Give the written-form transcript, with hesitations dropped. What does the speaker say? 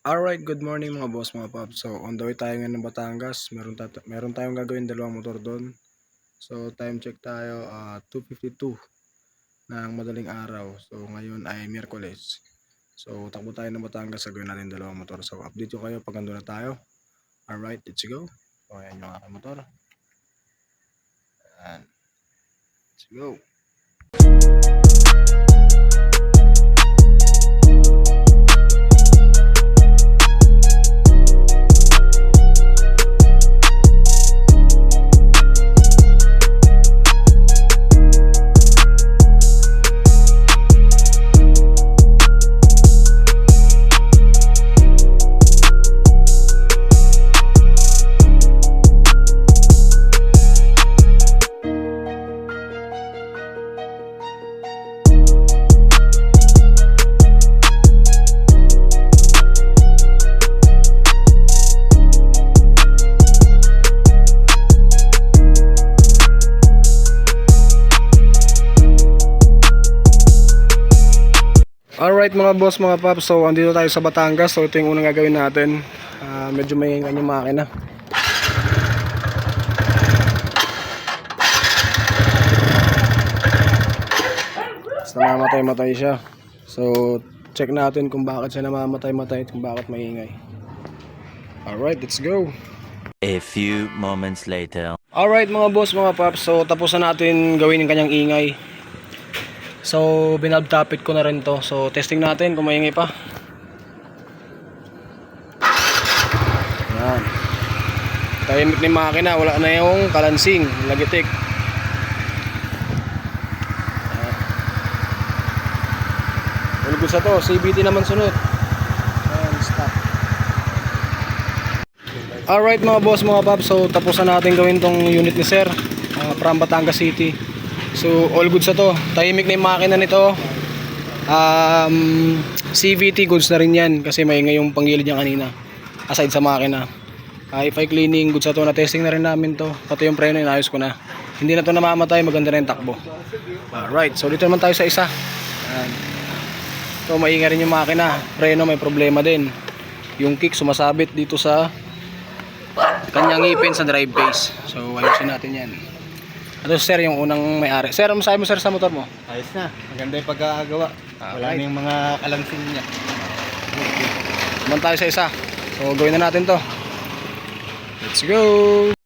Alright, good morning mga boss, mga paps. So, on the way tayo ngayon ng Batangas. Meron tayong gagawin dalawang motor doon. So, time check tayo 2:52 ng madaling araw. So, ngayon ay Miyerkules. So, takbo tayo ng Batangas, gagawin natin dalawang motor. So, update ko kayo pag ando na tayo. Alright, let's go. So, ayan yung aking motor. Ayan. Let's go. Alright mga boss, mga paps, so andito tayo sa Batangas. So ito yung unang gagawin natin. Medyo may yung makina. Basta namamatay-matay siya. So check natin kung bakit siya namamatay-matay at kung bakit maingay. Alright, let's go. A few moments later. Alright mga boss, mga paps, so tapos na natin gawin yung kanyang ingay. So binabtapit ko na rin to. So testing natin kung maingay pa. Yan. Tahimik na yung makina, wala na yung kalansing, lagitik. Ulgo sa to, CVT naman sunod. Yan, stop. Alright mga boss, mga paps, so tapos na natin gawin tong unit ni sir from Batangas City. So all good sa to. Tahimik na yung makina nito. CVT goods na rin yan kasi maingay yung panggilid niya kanina. Aside sa makina. If-I cleaning goods sa to, na testing na rin namin to. Pati yung preno inayos ko na. Hindi na to namamatay, maganda na yung takbo. Alright, so dito naman tayo sa isa. So maingay rin yung makina. Preno may problema din. Yung kick sumasabit dito sa kanyang ngipin sa drive base. So ayusin natin yan. Ito sir, yung unang may-ari. Sir, masabi mo sir sa motor mo? Ayos na, maganda yung pagkakagawa. Wala na yung mga kalansing niya. Naman tayo sa isa. So gawin na natin to. Let's go!